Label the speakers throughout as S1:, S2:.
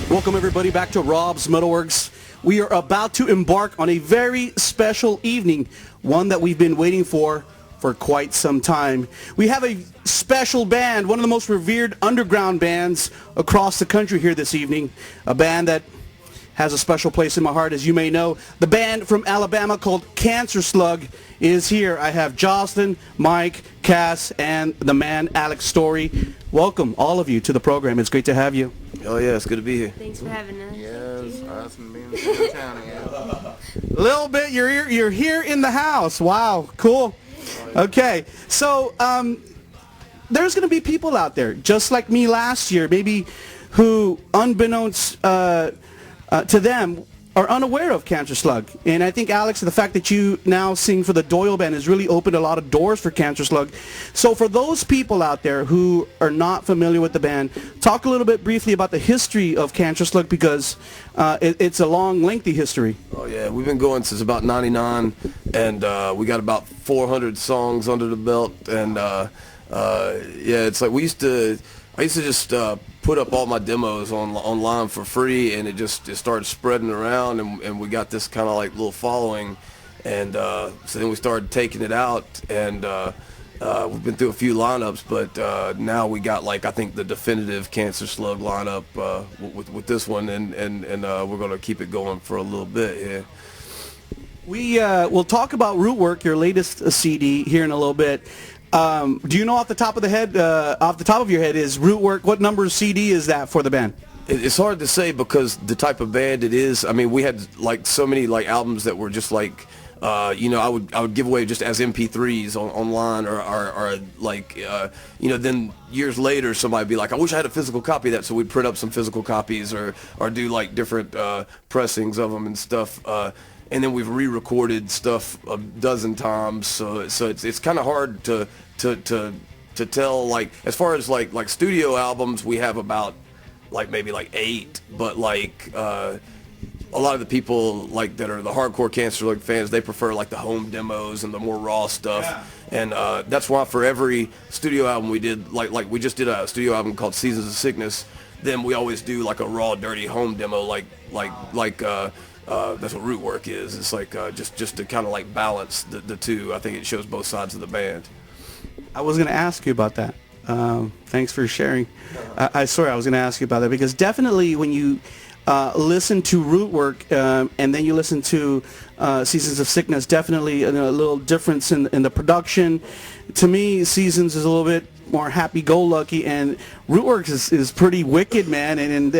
S1: Welcome everybody back to Rob's MetalWorks. We are about to embark on a very special evening, one that we've been waiting for quite some time. We have a special band, one of the most revered underground bands across the country here this evening, a band that has a special place in my heart, as you may know. The band from Alabama called Cancerslug is here. I have Jocelyn, Mike, Cass, and the man Alex Story. Welcome, all of you, to the program. It's great to have you.
S2: Oh yeah, it's good to be here.
S3: Thanks for having us.
S4: Yes, awesome being in town again.
S1: A little bit, you're here in the house. Wow, cool. Okay, so there's going to be people out there, just like me last year, maybe who, unbeknownst to them, are unaware of Cancerslug. And I think, Alex, the fact that you now sing for the Doyle Band has really opened a lot of doors for Cancerslug. So for those people out there who are not familiar with the band, talk a little bit briefly about the history of Cancerslug, because it's a long, lengthy history.
S2: Oh yeah, we've been going since about '99, and we got about 400 songs under the belt. And yeah, it's like I used to just put up all my demos online for free, and it started spreading around, and we got this kind of like little following, and so then we started taking it out, and we've been through a few lineups, but now we got, like, I think the definitive Cancerslug lineup with this one, and we're gonna keep it going for a little bit. Yeah.
S1: We'll talk about Rootwork, your latest CD, here in a little bit. Do you know off the top of your head, is Rootwork, what number CD is that for the band?
S2: It's hard to say because the type of band it is. I mean, we had like so many like albums that were just like, you know, I would give away just as MP3s online, or like, you know, then years later somebody would be like, I wish I had a physical copy of that, so we'd print up some physical copies, or do like different pressings of them and stuff. And then we've re-recorded stuff a dozen times, so it's kind of hard to tell. Like, as far as like studio albums, we have about maybe 8, but like a lot of the people like that are the hardcore Cancerslug fans, they prefer like the home demos and the more raw stuff. Yeah. And that's why for every studio album we did, like we just did a studio album called Seasons of Sickness, then we always do like a raw, dirty home demo, like that's what Rootwork is. It's like just to kind of like balance the two. I think it shows both sides of the band.
S1: I was going to ask you about that. Thanks for sharing. I swear I was going to ask you about that, because definitely when you listen to Rootwork and then you listen to Seasons of Sickness, definitely a little difference in the production. To me, Seasons is a little bit more happy-go-lucky, and Rootworks is pretty wicked, man, and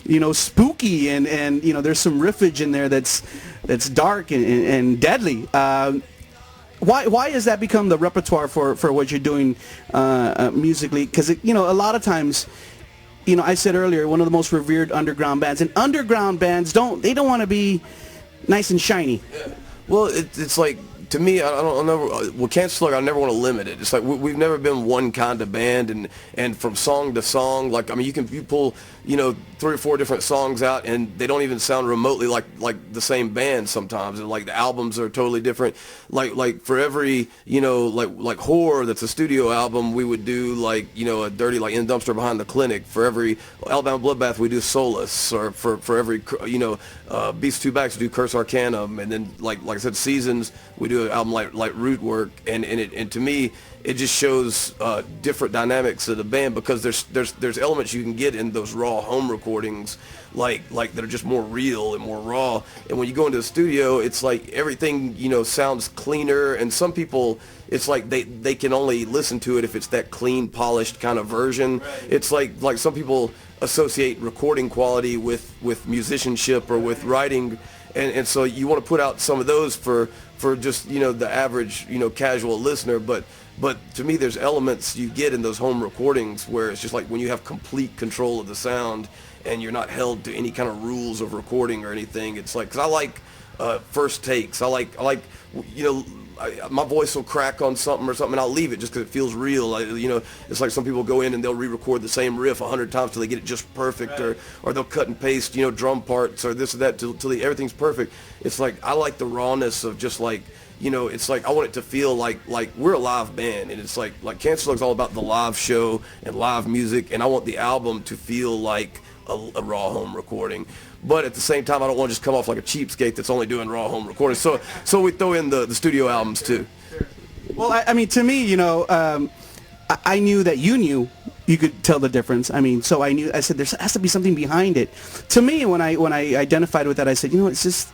S1: you know, spooky, and you know, there's some riffage in there that's dark and deadly. Why has that become the repertoire for what you're doing musically? Because you know, a lot of times, you know, I said earlier, one of the most revered underground bands, and underground bands don't want to be nice and shiny.
S2: Yeah. Well, it's like, to me, I don't know. Well, Cancerslug, I never want to limit it. It's like we've never been one kind of band, and from song to song, like, I mean, you pull, you know, 3 or 4 different songs out, and they don't even sound remotely like the same band sometimes. And like the albums are totally different. Like for every, you know, like Horror, that's a studio album, we would do like, you know, a dirty, like In the Dumpster Behind the Clinic. For every Alabama Bloodbath, we do Solace. Or for every, you know, Beast Two Backs, we do Curse Arcanum. And then like I said, Seasons, we do an album like Rootwork, and to me, it just shows different dynamics of the band, because there's elements you can get in those raw home recordings, like that are just more real and more raw. And when you go into the studio, it's like everything, you know, sounds cleaner. And some people, it's like they can only listen to it if it's that clean, polished kind of version. Right. It's like some people associate recording quality with musicianship or with writing, and so you want to put out some of those for just, you know, the average, you know, casual listener. But to me, there's elements you get in those home recordings where it's just like when you have complete control of the sound and you're not held to any kind of rules of recording or anything. It's like, because I like first takes. I like, you know, my voice will crack on something or something, and I'll leave it just because it feels real. You know, it's like some people go in and they'll re-record the same riff 100 times till they get it just perfect, right. or they'll cut and paste, you know, drum parts or this or that till everything's perfect. It's like, I like the rawness of just like, you know, it's like I want it to feel like we're a live band, and it's like Cancerslug's all about the live show and live music, and I want the album to feel like a raw home recording. But at the same time, I don't want to just come off like a cheapskate that's only doing raw home recordings. So we throw in the studio albums too.
S1: Well, I mean, to me, I knew that you knew you could tell the difference. I mean, so I said there has to be something behind it. To me, when I identified with that, I said, it's just,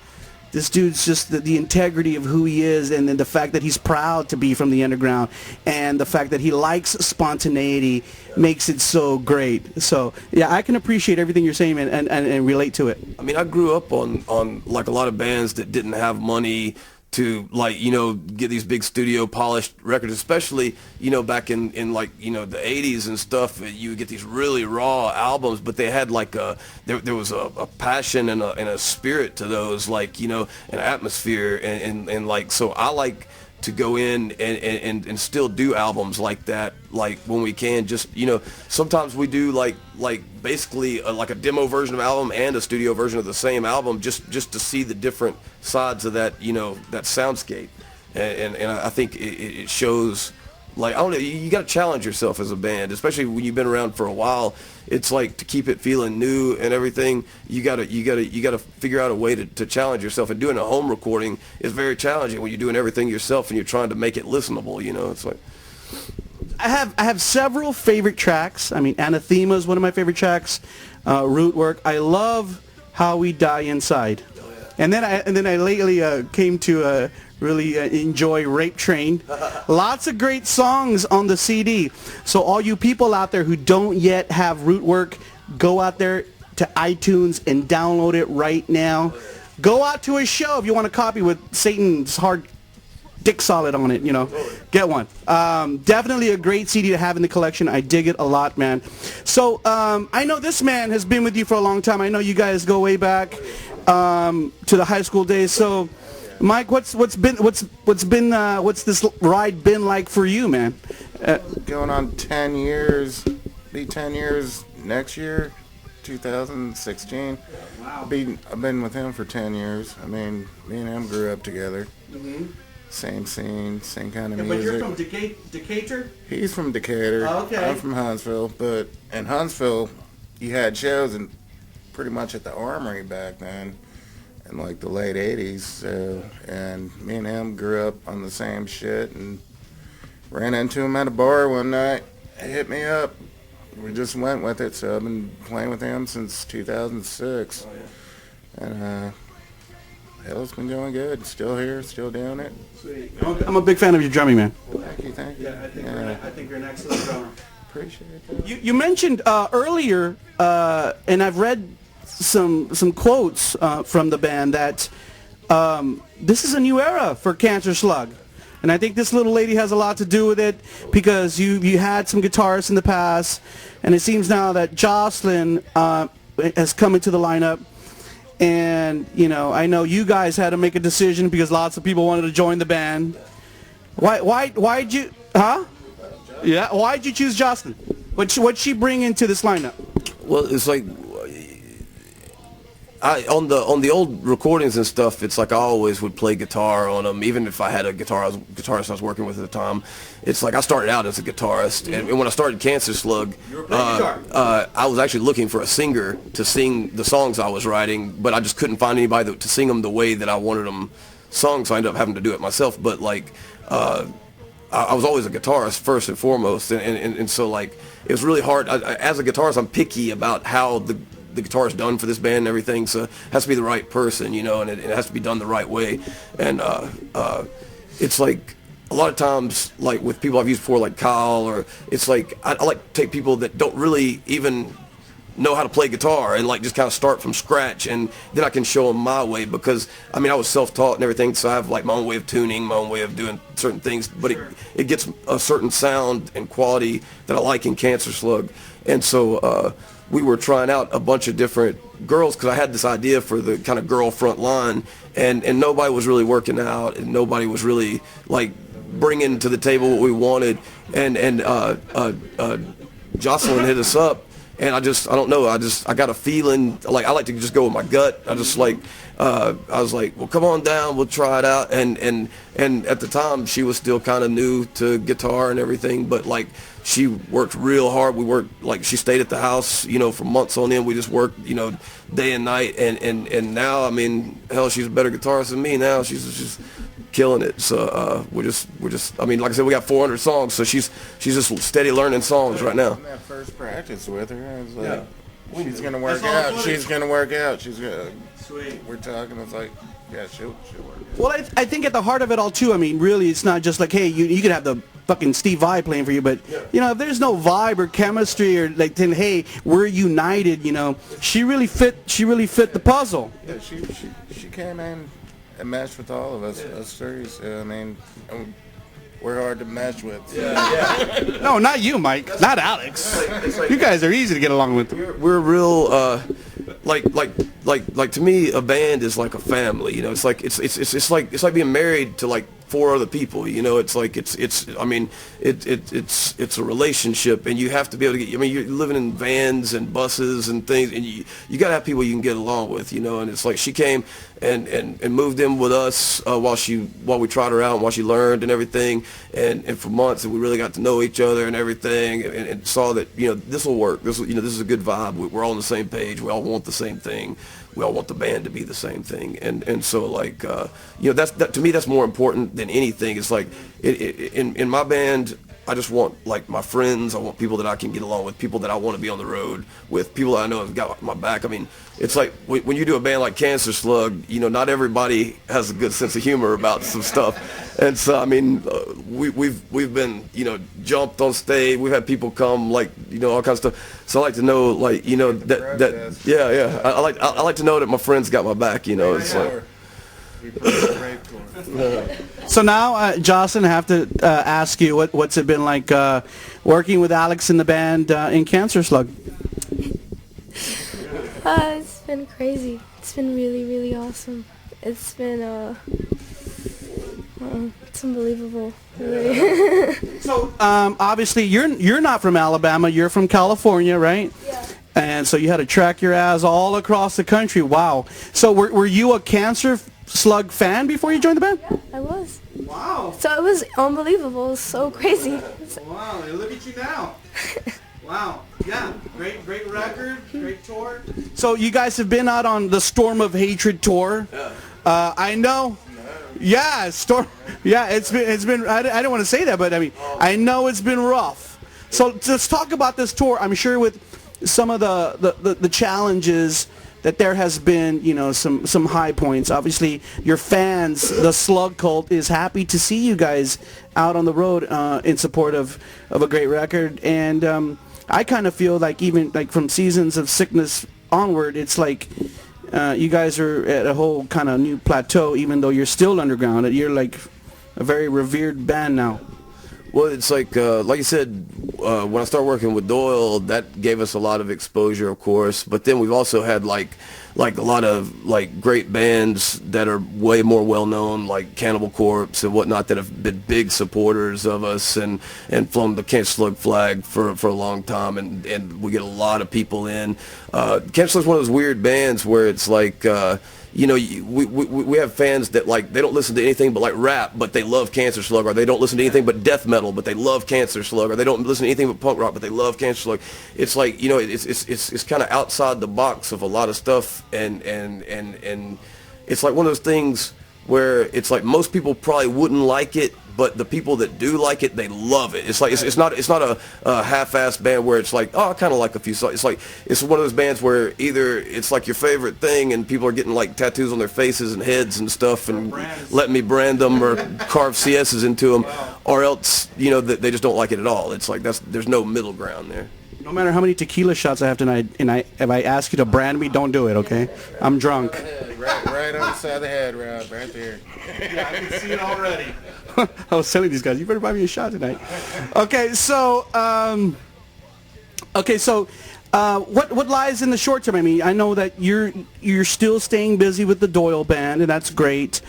S1: this dude's just the integrity of who he is, and then the fact that he's proud to be from the underground, and the fact that he likes spontaneity makes it so great. So yeah, I can appreciate everything you're saying and relate to it.
S2: I mean, I grew up on like a lot of bands that didn't have money to get these big studio polished records, especially back in like the 80s and stuff. You would get these really raw albums, but they had like there was a passion and a spirit to those, like an atmosphere, and like, so I like to go in and still do albums like that, like when we can. Just sometimes we do like basically like a demo version of an album and a studio version of the same album, just to see the different sides of that that soundscape, and I think it shows. Like, I don't know, you got to challenge yourself as a band, especially when you've been around for a while. It's like, to keep it feeling new and everything, you got to figure out a way to challenge yourself. And doing a home recording is very challenging when you're doing everything yourself and you're trying to make it listenable. It's like,
S1: I have several favorite tracks. I mean, Anathema is one of my favorite tracks. Root Work. I love How We Die Inside. And then I lately came to really enjoy Rape Train. Lots of great songs on the CD. So all you people out there who don't yet have Root Work, go out there to iTunes and download it right now. Go out to a show if you want a copy with Satan's hard dick solid on it, get one. Definitely a great CD to have in the collection. I dig it a lot, man. So I know this man has been with you for a long time. I know you guys go way back to the high school days. So Mike, what's this ride been like for you, man?
S4: Going on 10 years, be 10 years next year, 2016.
S1: Wow.
S4: I've been with him for 10 years. I mean, me and him grew up together. Mm-hmm. Same scene, same kind of music.
S1: But you're from Decatur?
S4: He's from Decatur.
S1: Oh, okay.
S4: I'm from Huntsville, but in Huntsville, you had shows and pretty much at the Armory back then. In like the late 80s, so, and me and him grew up on the same shit, and ran into him at a bar one night. He hit me up. We just went with it, so I've been playing with him since 2006. Oh, yeah. And hell, it's been going good. Still here, still doing it.
S1: Sweet. I'm a big fan of your drumming, man.
S4: Thank you.
S1: Yeah, I think you're an excellent drummer.
S4: Appreciate that.
S1: You mentioned earlier, and I've read some quotes from the band that this is a new era for Cancerslug, and I think this little lady has a lot to do with it, because you had some guitarists in the past, and it seems now that Jocelyn has come into the lineup, and I know you guys had to make a decision because lots of people wanted to join the band. Why'd you why'd you choose Jocelyn? What'd she bring into this lineup?
S2: Well, it's like, on the old recordings and stuff, it's like I always would play guitar on them, even if I had a guitarist I was working with at the time. It's like I started out as a guitarist, and when I started Cancerslug, I was actually looking for a singer to sing the songs I was writing, but I just couldn't find anybody to sing them the way that I wanted them sung, so I ended up having to do it myself. But like, I was always a guitarist first and foremost, and so like, it was really hard. As a guitarist, I'm picky about how the guitar is done for this band and everything, so it has to be the right person, and it has to be done the right way. And it's like, a lot of times, like with people I've used before, like Kyle, or it's like, I like to take people that don't really even know how to play guitar and like just kind of start from scratch, and then I can show them my way, because I mean, I was self-taught and everything, so I have like my own way of tuning, my own way of doing certain things, but it gets a certain sound and quality that I like in Cancerslug. And so we were trying out a bunch of different girls, because I had this idea for the kind of girl front line, and nobody was really working out, and nobody was really like bringing to the table what we wanted, and Jocelyn hit us up, and I don't know, I got a feeling, like I like to just go with my gut. I just like, I was like, well, come on down, we'll try it out, and at the time she was still kind of new to guitar and everything, but like she worked real hard. We worked, like, she stayed at the house, you know, for months on end. We just worked, you know, day and night. And now, I mean, hell, she's a better guitarist than me now. She's killing it. So we're just. I mean, like I said, we got 400 songs. So she's just steady learning songs right now.
S4: In that first practice with her, I was like,
S2: Yeah.
S4: she's gonna work out. She's gonna work out. She's gonna.
S1: Sweet.
S4: We're talking. It's like, yeah, she'll work out.
S1: Well, I think at the heart of it all, too, I mean, really, it's not just like, hey, you can have the fucking Steve Vai playing for you, but, you know, if there's no vibe or chemistry or, like, then, hey, we're united, you know, she really fit the puzzle.
S4: Yeah, she came in and meshed with all of us three. So, I mean, we're hard to mesh with.
S2: Yeah.
S1: No, not you, Mike. Not Alex. You guys are easy to get along with.
S2: We're real, like to me, a band is like a family. You know, it's like it's like being married to like 4 other people. You know, it's like it's a relationship, and you have to be able to get. I mean, you're living in vans and buses and things, and you got to have people you can get along with. You know, and it's like she came and moved in with us while we tried her out and while she learned and everything, and for months, and we really got to know each other and everything, and saw that, you know, this will work. This is a good vibe. We're all on the same page. We all want the same thing. We all want the band to be the same thing, and so, like, you know, that to me, that's more important than anything. It's like in my band, I just want, like, my friends. I want people that I can get along with, people that I want to be on the road with, people that I know have got my back. I mean, it's like when you do a band like Cancerslug, you know, not everybody has a good sense of humor about some stuff, and so, I mean, we've been, you know, jumped on stage. We've had people come, like, you know, all kinds of stuff. So I like to know, like, you know, that yeah. I like to know that my friends got my back. You know, it's like.
S1: So now, Jocelyn, I have to ask you, what's it been like working with Alex in the band in Cancerslug?
S3: It's been crazy. It's been really, really awesome. It's been it's unbelievable. Really.
S1: So obviously, you're not from Alabama. You're from California, right?
S3: Yeah.
S1: And so you had to track your ass all across the country. Wow. So were you a Cancerslug fan before you joined the band?
S3: Yeah, I was.
S1: Wow.
S3: So it was unbelievable. It was so crazy.
S1: Wow. Look at you now. Wow. Yeah. Great record. Great tour. So you guys have been out on the Storm of Hatred tour. I know. Yeah, Storm. Yeah, it's been. I don't want to say that, but I mean, I know it's been rough. So let's talk about this tour. I'm sure with some of the challenges that there has been, you know, some high points. Obviously, your fans, the Slug Cult, is happy to see you guys out on the road in support of a great record. And I kind of feel like even like from Seasons of Sickness onward, it's like you guys are at a whole kind of new plateau, even though you're still underground. You're like a very revered band now.
S2: Well, it's like you said, when I started working with Doyle, that gave us a lot of exposure, of course. But then we've also had like a lot of like great bands that are way more well known, like Cannibal Corpse and whatnot, that have been big supporters of us and flown the Cancerslug flag for a long time, and we get a lot of people in. Cancerslug's one of those weird bands where it's like. You know, we have fans that, like, they don't listen to anything but like rap, but they love Cancerslug, or they don't listen to anything but death metal, but they love Cancerslug, or they don't listen to anything but punk rock, but they love Cancerslug. It's like, you know, it's kind of outside the box of a lot of stuff, and it's like one of those things where it's like most people probably wouldn't like it, but the people that do like it, they love it. It's like it's not a half-assed band where it's like, oh, I kind of like a few songs. It's like it's one of those bands where either it's like your favorite thing and people are getting like tattoos on their faces and heads and stuff and letting me brand them or carve CSs into them, or else, you know, they just don't like it at all. It's like there's no middle ground there.
S1: No matter how many tequila shots I have tonight, and if I ask you to brand me, don't do it, okay? I'm drunk.
S4: Right on the side of the head, Rob, right there.
S1: Yeah, I can see it already. I was telling these guys, you better buy me a shot tonight. Okay, so what lies in the short term? I mean, I know that you're still staying busy with the Doyle band, and that's great.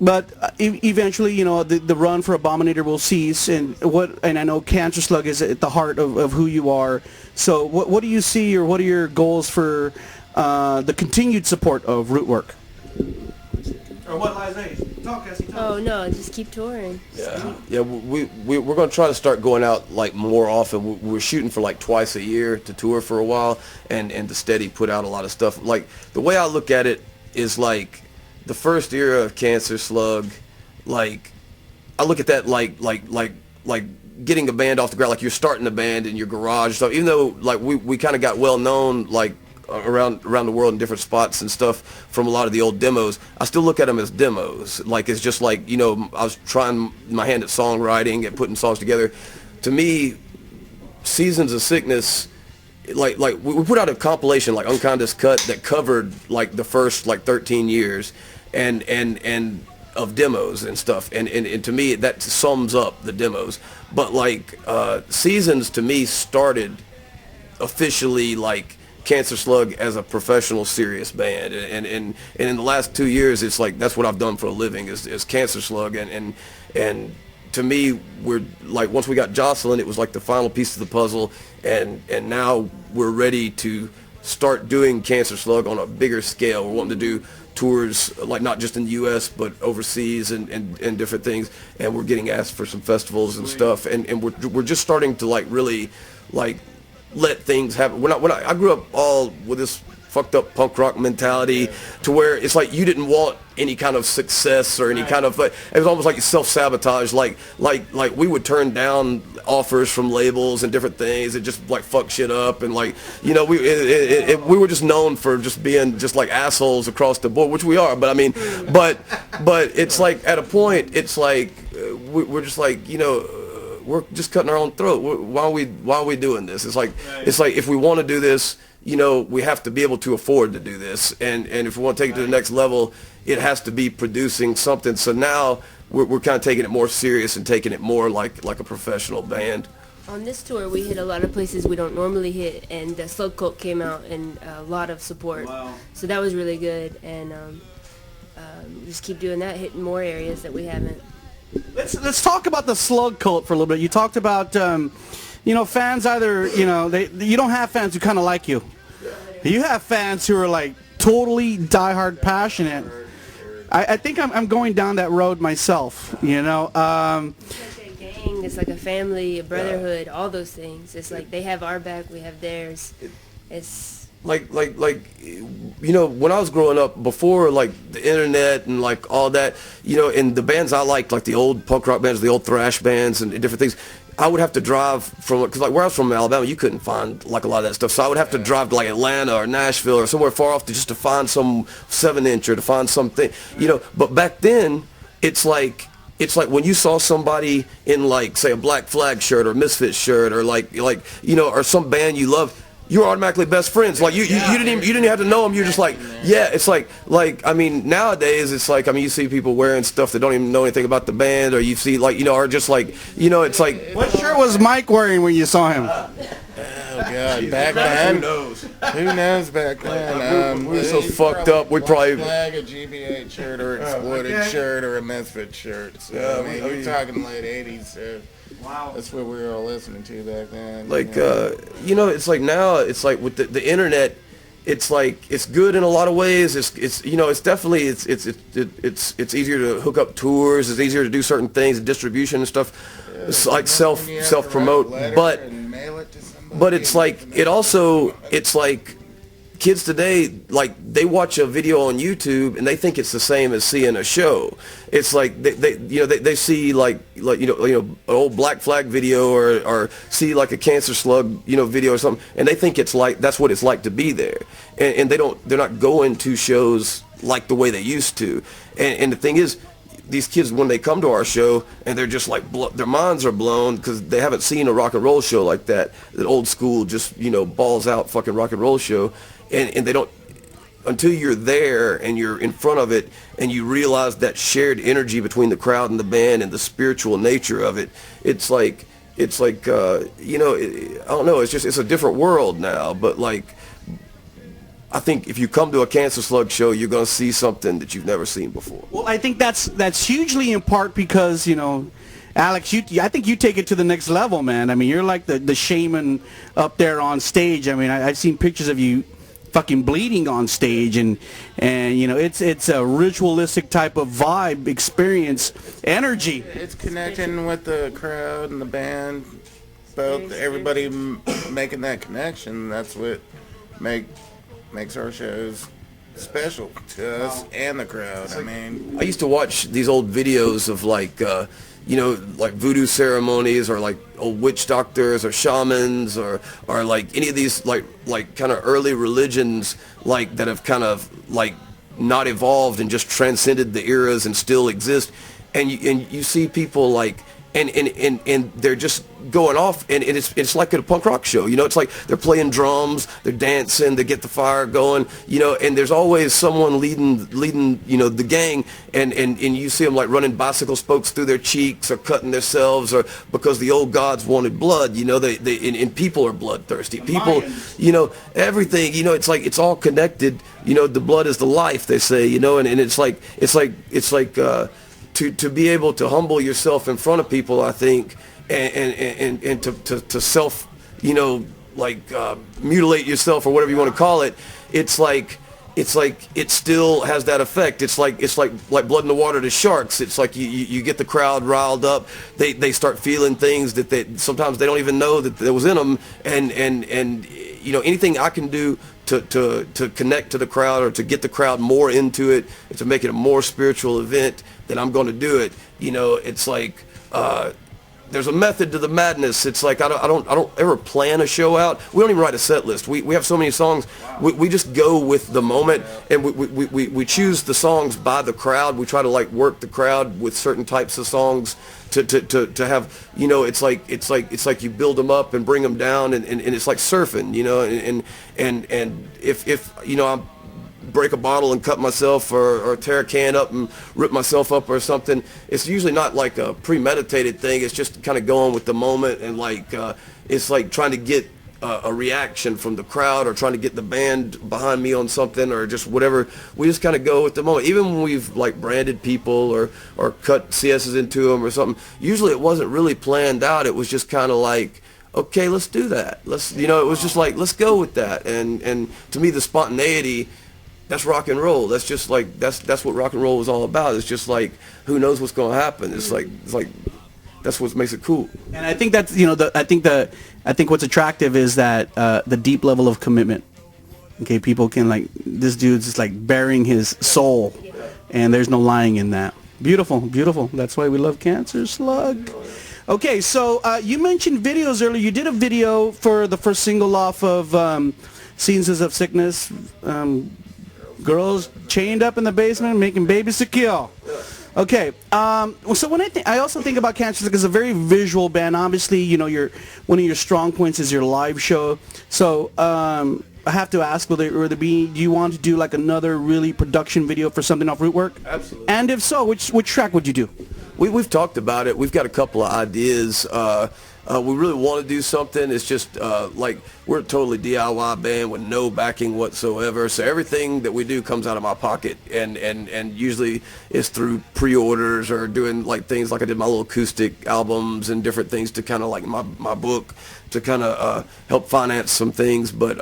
S1: But eventually, you know, the run for Abominator will cease, and I know Cancerslug is at the heart of who you are. So what do you see, or what are your goals for the continued support of Rootwork? Or what lies ahead? Talk, Cassie, talk.
S5: Oh no, just keep touring.
S2: Yeah, we're going to try to start going out like more often. We're shooting for like twice a year to tour for a while, and to steady put out a lot of stuff. Like the way I look at it is like the first era of Cancerslug, like I look at that like getting a band off the ground, like you're starting a band in your garage. So even though like we kind of got well known like around the world in different spots and stuff from a lot of the old demos, I still look at them as demos. Like it's just like, you know, I was trying my hand at songwriting and putting songs together. To me, Seasons of Sickness, like we put out a compilation like Unkindest Cut that covered like the first like 13 years and of demos and stuff, and to me that sums up the demos. But like Seasons to me started officially like Cancerslug as a professional serious band, and in the last 2 years it's like that's what I've done for a living is Cancerslug, and to me we're like once we got Jocelyn it was like the final piece of the puzzle, and now we're ready to start doing Cancerslug on a bigger scale. We're wanting to do tours like not just in the US but overseas and different things, and we're getting asked for some festivals and stuff, and we're just starting to like really like let things happen. I grew up all with this fucked up punk rock mentality to where it's like you didn't want any kind of success or any kind of like, it was almost like self-sabotage, like we would turn down offers from labels and different things and just like fuck shit up, and like, you know, we were just known for just being just like assholes across the board, which we are, but I mean, but it's like at a point it's like we're just like, you know, we're just cutting our own throat. Why are we doing this? It's like if we want to do this, you know, we have to be able to afford to do this, and if we want to take it to the next level, it has to be producing something. So now we're kind of taking it more serious and taking it more like a professional band.
S5: On this tour, we hit a lot of places we don't normally hit, and the Slug Cult came out and a lot of support. Wow. So that was really good, and just keep doing that, hitting more areas that we haven't.
S1: Let's talk about the Slug Cult for a little bit. You talked about you know, fans either, you know, you don't have fans who kind of like you. You have fans who are like totally diehard passionate. I think I'm going down that road myself, you know.
S5: It's like a gang, it's like a family, a brotherhood, all those things. It's like they have our back, we have theirs. It's
S2: like you know, when I was growing up, before like the internet and like all that, you know, and the bands I liked, like the old punk rock bands, the old thrash bands and different things, I would have to drive from, because like where I was from, Alabama, you couldn't find like a lot of that stuff, so I would have to drive to like Atlanta or Nashville or somewhere far off to find some 7-inch or to find something, you know. But back then it's like when you saw somebody in like say a Black Flag shirt or Misfits shirt or like you know, or some band you love, you're automatically best friends. Like you didn't have to know them. You're just like, yeah. It's like I mean, nowadays it's like, I mean, you see people wearing stuff that don't even know anything about the band, or you see like, you know, or just like, you know, it's like.
S1: What shirt was Mike wearing when you saw him?
S4: Oh God, back then. Who knows? Who knows back then?
S2: We were so fucked up. We probably
S4: flag a GBH shirt or Exploited shirt or a Misfit shirt. So, I mean, you're talking late '80s. So. Wow. That's what we were all listening to back then.
S2: Like, you know, it's like now, it's like with the internet, it's like, it's good in a lot of ways. It's you know, it's definitely, it's easier to hook up tours. It's easier to do certain things, and distribution and stuff. Yeah, it's like self-promote, but it's like, it also, it's like, kids today, like, they watch a video on YouTube and they think it's the same as seeing a show. It's like they see like you know an old Black Flag video or see like a Cancerslug, you know, video or something, and they think it's like that's what it's like to be there, and they're not going to shows like the way they used to. And the thing is, these kids, when they come to our show and they're just like their minds are blown because they haven't seen a rock and roll show like that old school, just, you know, balls out fucking rock and roll show. And they don't, until you're there and you're in front of it and you realize that shared energy between the crowd and the band and the spiritual nature of it, it's like you know, I don't know, it's a different world now. But like, I think if you come to a Cancerslug show, you're going to see something that you've never seen before.
S1: Well, I think that's hugely in part because, you know, Alex, I think you take it to the next level, man. I mean, you're like the shaman up there on stage. I mean, I've seen pictures of you fucking bleeding on stage, and you know, it's a ritualistic type of vibe, experience, energy.
S4: It's connecting with the crowd and the band, both everybody making that connection. That's what makes our shows special to us and the crowd. I mean,
S2: I used to watch these old videos of like, you know, like voodoo ceremonies, or like old witch doctors or shamans, or like any of these like kind of early religions, like that have kind of like not evolved and just transcended the eras and still exist. And you see people like, and they're just going off, and it's like at a punk rock show, you know. It's like they're playing drums, they're dancing, they get the fire going, you know, and there's always someone leading, you know, the gang, and you see them like running bicycle spokes through their cheeks, or cutting themselves, or because the old gods wanted blood, you know. And people are bloodthirsty, people, you know, everything, you know. It's like it's all connected, you know. The blood is the life, they say, you know. And it's like to be able to humble yourself in front of people, I think, and to self, you know, like mutilate yourself or whatever you want to call it. It's like it still has that effect. It's like blood in the water to sharks. It's like you get the crowd riled up. They start feeling things that sometimes they don't even know that was in them. And you know, anything I can do to connect to the crowd, or to get the crowd more into it, and to make it a more spiritual event, then I'm going to do it. You know, it's like there's a method to the madness. It's like I don't ever plan a show out. We don't even write a set list. We have so many songs. We just go with the moment, and we choose the songs by the crowd. We try to like work the crowd with certain types of songs to have, you know. It's like you build them up and bring them down, and it's like surfing, you know. And if you know, I'm break a bottle and cut myself, or tear a can up and rip myself up or something, it's usually not like a premeditated thing. It's just kind of going with the moment, and like it's like trying to get a reaction from the crowd, or trying to get the band behind me on something, or just whatever. We just kind of go with the moment. Even when we've like branded people, or cut CSs into them or something, usually it wasn't really planned out. It was just kind of like, okay, let's do that. Let's, you know, it was just like, let's go with that. And to me, the spontaneity, that's rock and roll. That's just like, that's what rock and roll was all about. It's just like, who knows what's going to happen. It's like that's what makes it cool.
S1: And I think that's, you know, I think what's attractive is that the deep level of commitment. Okay, people can like, this dude's just like bearing his soul, and there's no lying in that. Beautiful, beautiful. That's why we love Cancerslug. Okay, so you mentioned videos earlier. You did a video for the first single off of Seasons of Sickness. Girls chained up in the basement making babies to kill. Okay, so when I also think about Cancerslug as a very visual band. Obviously, you know, one of your strong points is your live show. So I have to ask, do you want to do like another really production video for something off Rootwork?
S2: Absolutely.
S1: And if so, which track would you do?
S2: We've talked about it. We've got a couple of ideas. We really want to do something. It's just like we're a totally DIY band with no backing whatsoever. So everything that we do comes out of my pocket, and usually it's through pre-orders, or doing like things like I did my little acoustic albums and different things to kind of like my book to kind of help finance some things. But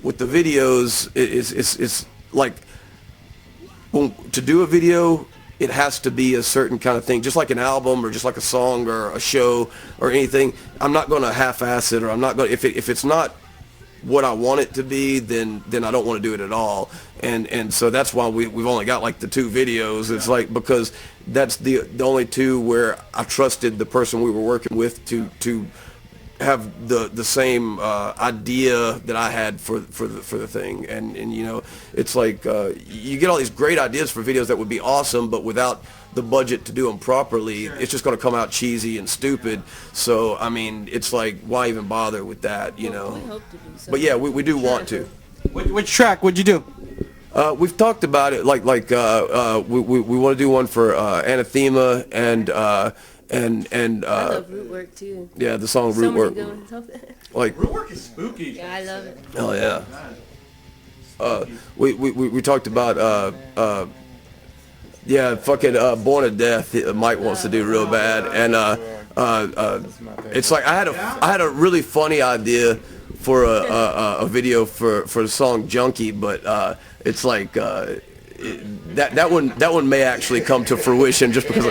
S2: with the videos, it's like to do a video, it has to be a certain kind of thing, just like an album, or just like a song, or a show, or anything. I'm not going to half-ass it, or I'm not going. If it's not what I want it to be, then I don't want to do it at all. And so that's why we've only got like the 2 videos. It's like, because that's the only 2 where I trusted the person we were working with to have the same idea that I had for the thing. And you know, it's like you get all these great ideas for videos that would be awesome, but without the budget to do them properly, it's just going to come out cheesy and stupid. So I mean, it's like, why even bother with that, you know?
S5: We hope to do something.
S2: But yeah, we do want to.
S1: Which track would you do?
S2: We've talked about it. Like we want to do one for Anathema, and
S5: I love Rootwork too.
S2: yeah, the song
S5: So many
S2: Rootwork.
S5: good ones.
S2: Like,
S1: Rootwork is spooky.
S5: Yeah, I love it.
S2: oh yeah. We talked about yeah, fucking Born to Death. Mike wants to do real bad, and it's like I had a really funny idea for a video for the song Junkie, but it's like that one may actually come to fruition just because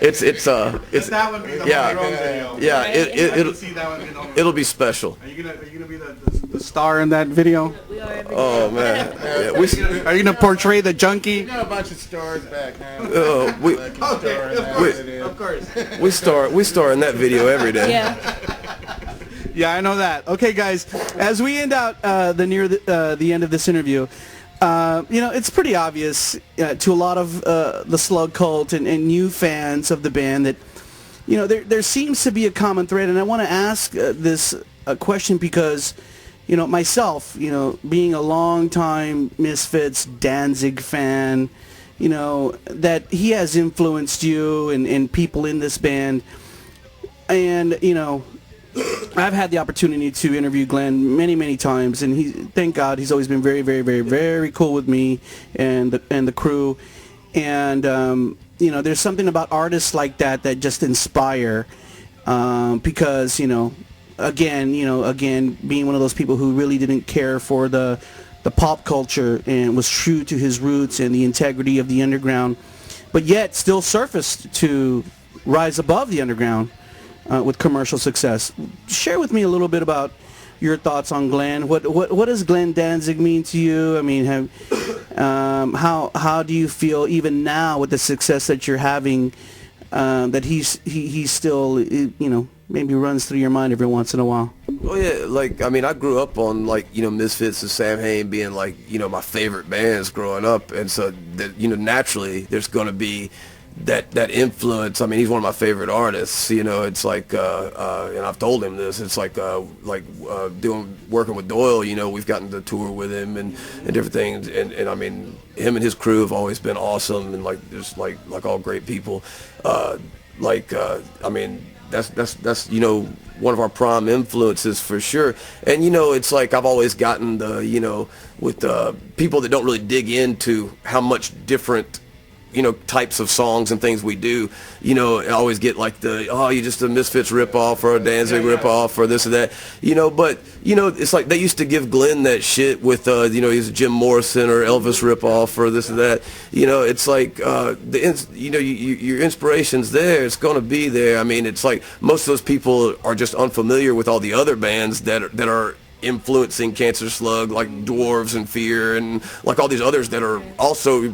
S2: it's
S1: that would be the video.
S2: it'll be special.
S1: Are you gonna be the star in that video?
S5: We are every
S2: Oh man, yeah,
S1: Are you gonna portray the junkie?
S4: We got a bunch of stars back now.
S1: Of course.
S2: we star in that video every day.
S5: Yeah.
S1: Yeah, I know that. Okay, guys, as we end out the end of this interview, it's pretty obvious to a lot of the Slug cult and new fans of the band that, there seems to be a common thread, and I want to ask this question because, myself, being a long-time Misfits Danzig fan, that he has influenced you and people in this band, and, I've had the opportunity to interview Glenn many, many times, and thank God, he's always been very, very, very, very cool with me and the crew. And there's something about artists like that just inspire, because again, being one of those people who really didn't care for the pop culture and was true to his roots and the integrity of the underground, but yet still surfaced to rise above the underground. With commercial success. Share with me a little bit about your thoughts on Glenn. What does Glenn Danzig mean to you? I mean, how do you feel even now with the success that you're having, that he still maybe runs through your mind every once in a while?
S2: Oh yeah, I grew up on Misfits and Sam Hain being my favorite bands growing up, and so that naturally there's gonna be that influence. I mean, he's one of my favorite artists. It's like, and I've told him this. It's like working with Doyle. We've gotten to tour with him and different things. And I mean, him and his crew have always been awesome and just like all great people. I mean, that's one of our prime influences for sure. And it's like I've always gotten with people that don't really dig into how much different types of songs and things we do, I always get like you're just a Misfits ripoff or a Danzig ripoff or this or that, but, it's like they used to give Glenn that shit with, he's a Jim Morrison or Elvis ripoff or this or that, it's like, your inspiration's there, it's going to be there. I mean, it's like most of those people are just unfamiliar with all the other bands that are influencing Cancerslug, like Dwarves and Fear and like all these others that are also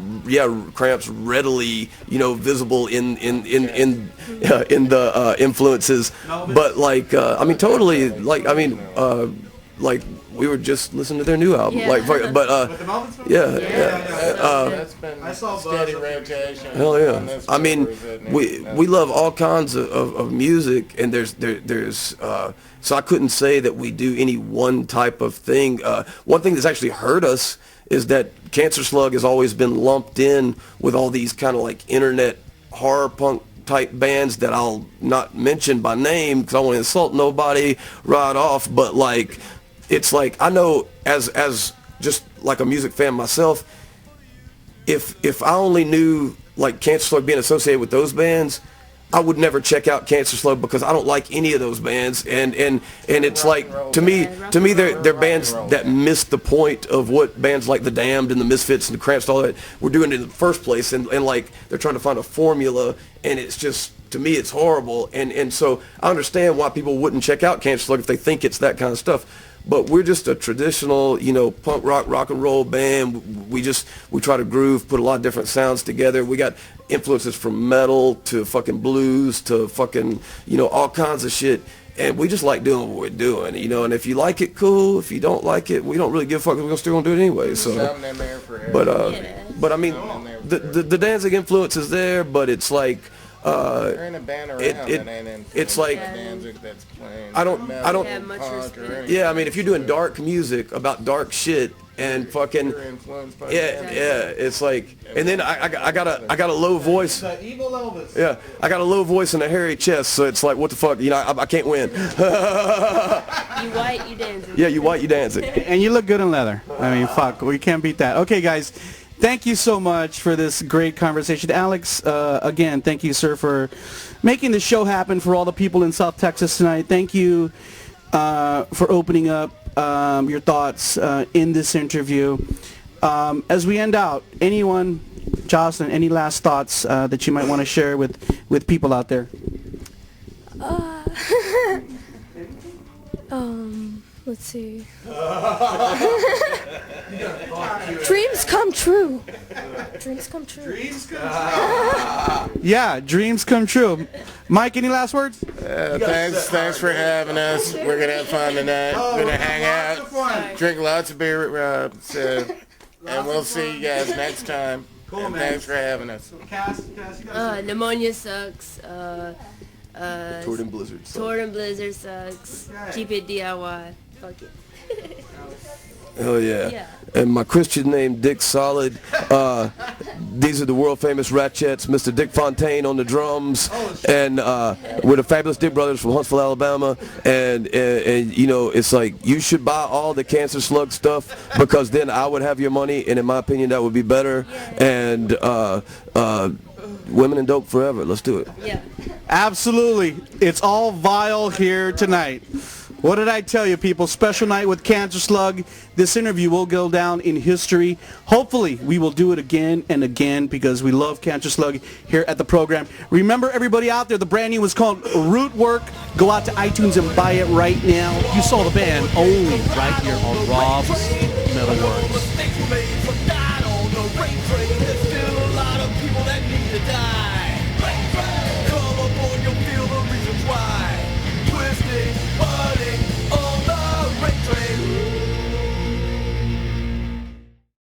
S2: Cramps readily visible in the influences, but totally we were just listening to their new album,
S4: That's been steady rotation.
S2: Hell yeah. I mean, we love all kinds of music, and there's so I couldn't say that we do any one type of thing. One thing that's actually hurt us is that Cancerslug has always been lumped in with all these kind of like internet horror punk type bands that I'll not mention by name because I don't want to insult nobody right off, but it's like I know as just like a music fan myself, if I only knew like Cancerslug being associated with those bands, I would never check out Cancerslug because I don't like any of those bands, and it's like to me they're bands that miss the point of what bands like the Damned and the Misfits and the Cramps and all that were doing in the first place, and like they're trying to find a formula, and it's just, to me, it's horrible, and so I understand why people wouldn't check out Cancerslug if they think it's that kind of stuff. But we're just a traditional, punk rock and roll band. We try to groove, put a lot of different sounds together. We got influences from metal to fucking blues to fucking, all kinds of shit. And we just like doing what we're doing, and if you like it, cool. If you don't like it, we don't really give a fuck. We're still gonna do it anyway. So, but I mean, the Danzig influence is there, but it's like.
S4: There ain't a band around
S2: it's like
S4: Danzig that's playing.
S2: I don't. Yeah, I mean, if you're doing dark music about dark shit and fucking it's like, and then I got a low voice.
S1: Evil Elvis.
S2: Yeah, I got a low voice and a hairy chest, so it's like, what the fuck, I can't win.
S5: You white, you Danzig.
S2: Yeah, you white, you Danzig.
S1: And you look good in leather. I mean, fuck, we can't beat that. Okay, guys. Thank you so much for this great conversation. Alex, again, thank you, sir, for making the show happen for all the people in South Texas tonight. Thank you for opening up your thoughts in this interview. As we end out, anyone, Jocelyn, any last thoughts that you might want to share with people out there?
S3: Let's see. Dreams come true. Dreams come true.
S1: Yeah, dreams come true. Mike, any last words?
S4: Thanks for having us. We're gonna have fun tonight. We're gonna hang out, drink lots of beer, and we'll see you guys next time.
S1: Cool,
S4: and
S1: man.
S4: Thanks for having us.
S1: Cass, you guys.
S5: Pneumonia sucks.
S2: Toward and Blizzard.
S5: Toward and Blizzard sucks.
S1: Okay.
S5: Keep it DIY. Fuck it.
S2: Hell yeah.
S5: Yeah.
S2: And my Christian name, Dick Solid. These are the world famous Ratchettes, Mr. Dick Fontaine on the drums. And we're the Fabulous Dick Brothers from Huntsville, Alabama. And you know, it's like, you should buy all the Cancerslug stuff, because then I would have your money, and in my opinion, that would be better. And women and dope forever. Let's do it.
S5: Yeah.
S1: Absolutely. It's all vile here tonight. What did I tell you, people? Special night with Cancerslug. This interview will go down in history. Hopefully, we will do it again and again, because we love Cancerslug here at the program. Remember, everybody out there, the brand new was called Root Work. Go out to iTunes and buy it right now. You saw the band only right here on Rob's MetalWorks.